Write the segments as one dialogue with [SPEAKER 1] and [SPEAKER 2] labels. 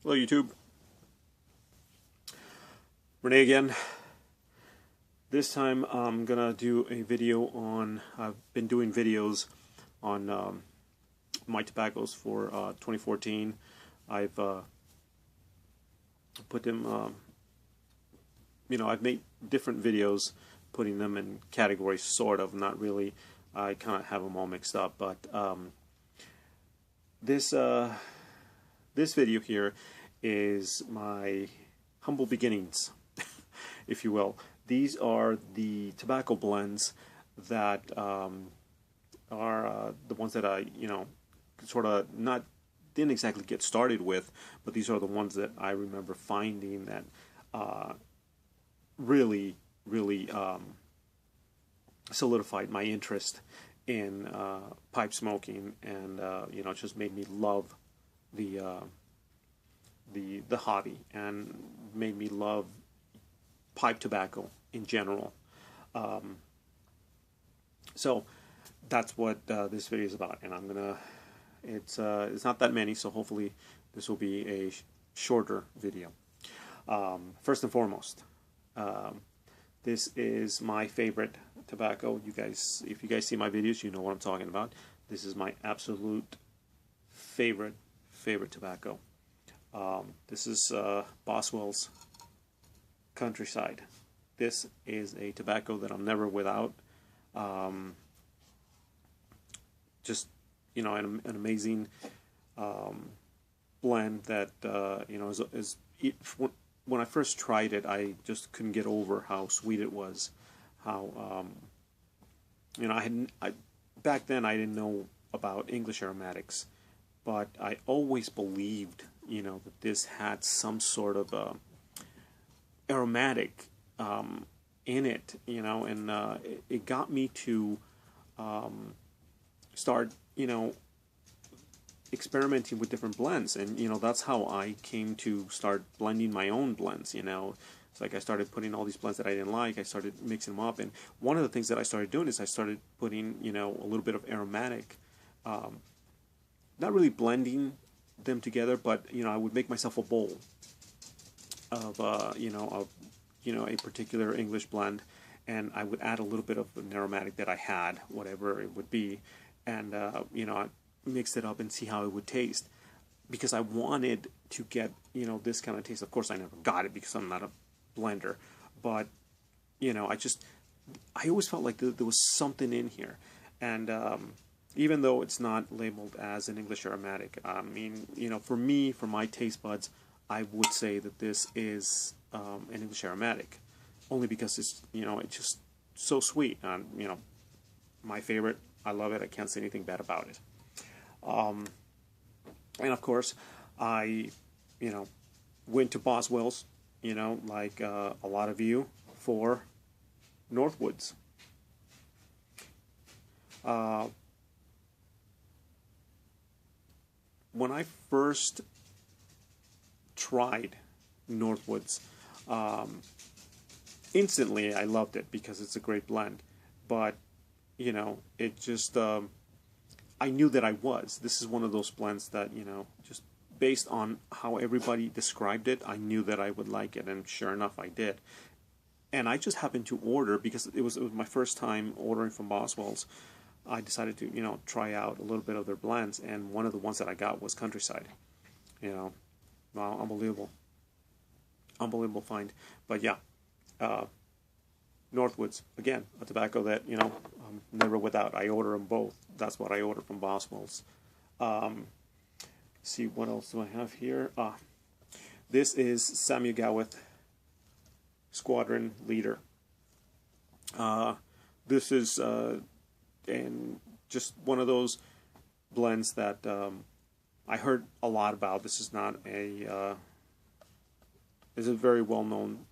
[SPEAKER 1] Hello YouTube, Renee again. This time I'm gonna do a video on, I've been doing videos on my tobaccos for 2014. I've put them, I've made different videos putting them in categories, sort of, not really. I kind of have them all mixed up, but this video here is my humble beginnings, if you will. These are the tobacco blends that are the ones that I, sort of didn't exactly get started with, but these are the ones that I remember finding that really solidified my interest in pipe smoking, and just made me love the hobby, and made me love pipe tobacco in general. So that's what this video is about, and I'm gonna. It's not that many, so hopefully this will be a shorter video. First and foremost, this is my favorite tobacco. You guys, if you guys see my videos, you know what I'm talking about. This is my absolute favorite tobacco. This is Boswells Countryside. This is a tobacco that I'm never without. Just an amazing blend that when I first tried it, I just couldn't get over how sweet it was. How back then I didn't know about English aromatics, but I always believed that this had some sort of aromatic in it, and it got me to start experimenting with different blends, and that's how I came to start blending my own blends. It's like I started putting all these blends that I didn't like, I started mixing them up, and one of the things that I started doing is I started putting a little bit of aromatic, not really blending them together, but I would make myself a bowl of a particular English blend, and I would add a little bit of an aromatic that I had, whatever it would be, and I mixed it up and see how it would taste, because I wanted to get this kind of taste. Of course I never got it because I'm not a blender, but I always felt like there was something in here, and even though it's not labeled as an English aromatic, I mean, for me, for my taste buds, I would say that this is an English aromatic, only because it's it's just so sweet, and my favorite. I love it. I can't say anything bad about it. And of course, I went to Boswells, like a lot of you, for Northwoods. When I first tried Northwoods, instantly I loved it because it's a great blend, but it just I knew that this is one of those blends that just based on how everybody described it, I knew that I would like it, and sure enough I did. And I just happened to order, because it was my first time ordering from Boswells. I decided to try out a little bit of their blends, and one of the ones that I got was Countryside. Wow, unbelievable find. But yeah, Northwoods, again, a tobacco that I'm never without. I order them both. That's what I order from Boswells. See, what else do I have here? This is Samuel Gawith Squadron Leader. This is and just one of those blends that I heard a lot about. This is not a is a very well known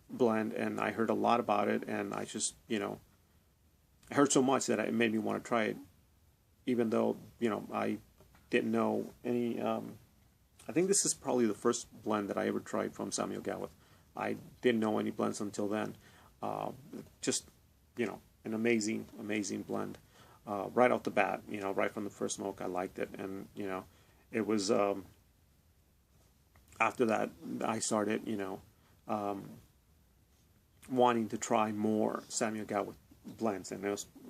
[SPEAKER 1] blend, and I heard a lot about it, and I just I heard so much that it made me want to try it, even though I didn't know any. I think this is probably the first blend that I ever tried from Samuel Gawith. I didn't know any blends until then. Just an amazing blend right off the bat. Right from the first smoke, I liked it, and it was after that, I started, wanting to try more Samuel Gallo blends, and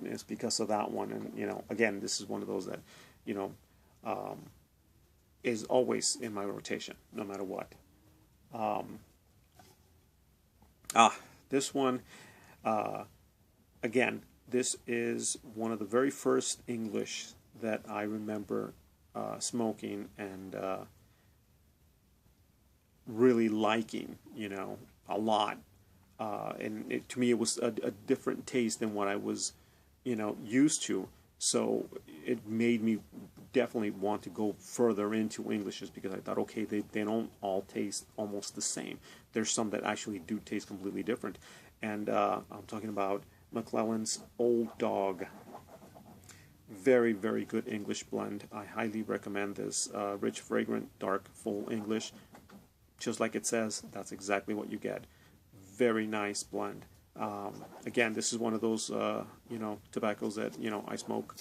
[SPEAKER 1] it's because of that one. And again, this is one of those that you know um, is always in my rotation, no matter what. Um, this one, again, this is one of the very first English that I remember smoking and really liking, a lot. And to me, it was a different taste than what I was, used to. So it made me definitely want to go further into Englishes, because I thought, okay, they don't all taste almost the same. There's some that actually do taste completely different. And I'm talking about McClellan's Old Dog. Very, very good English blend. I highly recommend this. Rich, fragrant, dark, full English. Just like it says, that's exactly what you get. Very nice blend. Again, this is one of those, tobaccos that, I smoke,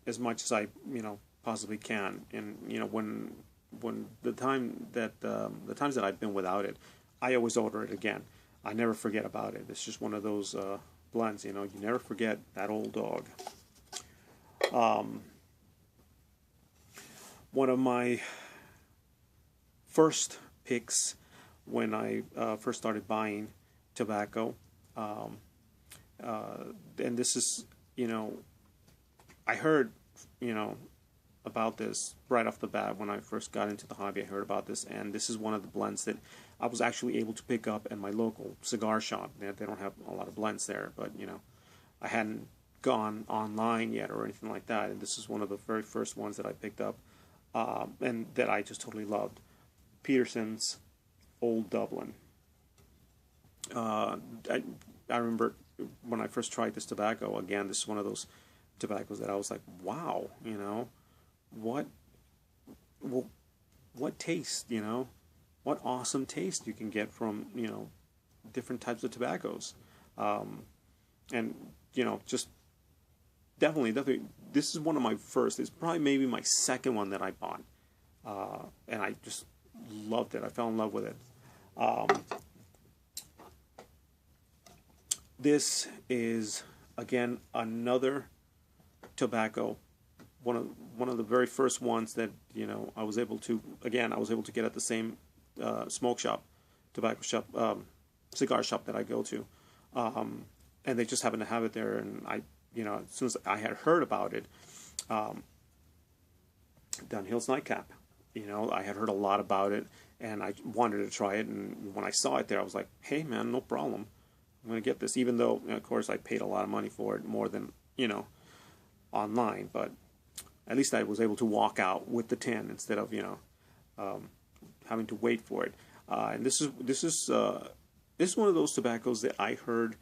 [SPEAKER 1] as much as I, possibly can. And, when the times that I've been without it, I always order it again. I never forget about it. It's just one of those blends, you never forget that Old Dog. One of my first picks when I first started buying tobacco, and this is, I heard, about this right off the bat when I first got into the hobby. I heard about this, and this is one of the blends that I was actually able to pick up in my local cigar shop. They don't have a lot of blends there, but I hadn't gone online yet or anything like that, and this is one of the very first ones that I picked up, and that I just totally loved. Peterson's Old Dublin. I remember when I first tried this tobacco. Again, this is one of those tobaccos that I was like, wow, what taste, what awesome taste you can get from, different types of tobaccos. And, just definitely, this is one of my first. It's probably maybe my second one that I bought. And I just loved it. I fell in love with it. This is, again, another tobacco, one of the very first ones that I was able to get at the same smoke shop, tobacco shop, cigar shop that I go to, and they just happened to have it there. And I, as soon as I had heard about it, Dunnhill's Nightcap, I had heard a lot about it, and I wanted to try it. And when I saw it there, I was like, hey man, no problem, I'm going to get this, even though, of course, I paid a lot of money for it, more than, online. But at least I was able to walk out with the tin instead of, having to wait for it. And this is one of those tobaccos that I heard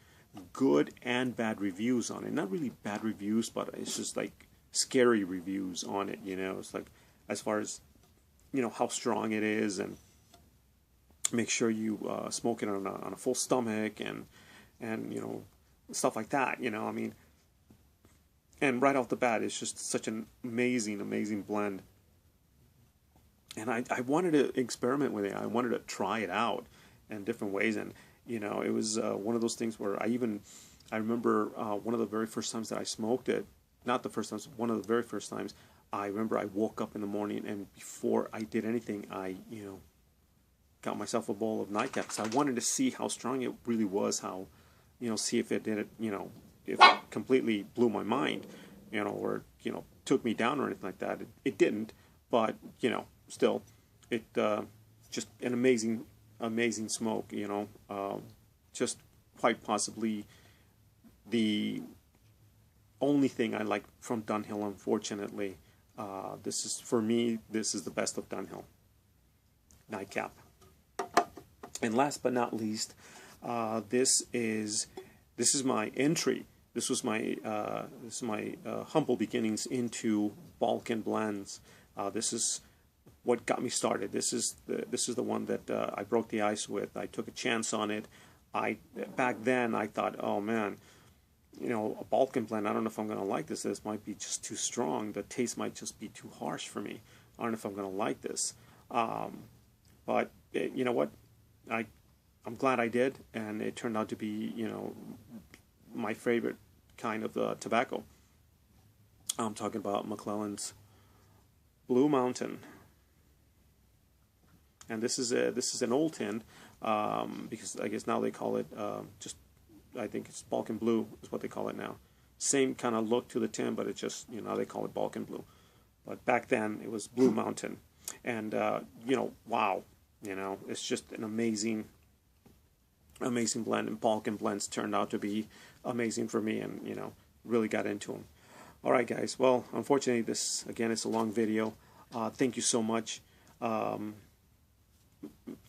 [SPEAKER 1] good and bad reviews on it. Not really bad reviews, but it's just like scary reviews on it. It's like, as far as, how strong it is, and make sure you smoke it on a full stomach, and stuff like that. I mean, and right off the bat, it's just such an amazing blend. And I wanted to experiment with it. I wanted to try it out in different ways. And it was one of those things where I remember one of the very first times that I smoked it. Not the first time, one of the very first times. I remember I woke up in the morning, and before I did anything, I got myself a bowl of Nightcap, because I wanted to see how strong it really was. How see if it did it, if it completely blew my mind, or took me down or anything like that. It didn't, but still, it just an amazing smoke. Just quite possibly the only thing I like from Dunnhill. Unfortunately, this is, for me, this is the best of Dunnhill Nightcap. And last but not least, this is my entry. This is my humble beginnings into Balkan blends. This is what got me started. This is the one that I broke the ice with. I took a chance on it. Back then I thought, oh man, a Balkan blend, I don't know if I'm going to like this. This might be just too strong. The taste might just be too harsh for me. I don't know if I'm gonna like this. But you know what? I'm glad I did, and it turned out to be, you know, my favorite kind of tobacco. I'm talking about McClellan's Blue Mountain, and this is an old tin, because I guess now they call it just, I think it's Balkan Blue is what they call it now. Same kind of look to the tin, but it's just, you know, they call it Balkan Blue. But back then it was Blue Mountain, and you know, wow, you know, it's just an amazing blend, and Balkan blends turned out to be amazing for me, and you know, really got into them. All right, guys. Well, unfortunately, this again is a long video. Thank you so much,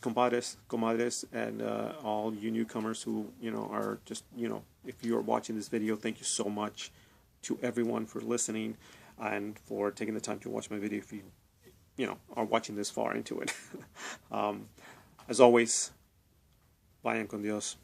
[SPEAKER 1] compadres, comadres, and all you newcomers who, you know, are just, you know, if you are watching this video, thank you so much to everyone for listening and for taking the time to watch my video. If you know, are watching this far into it, as always, vayan con Dios.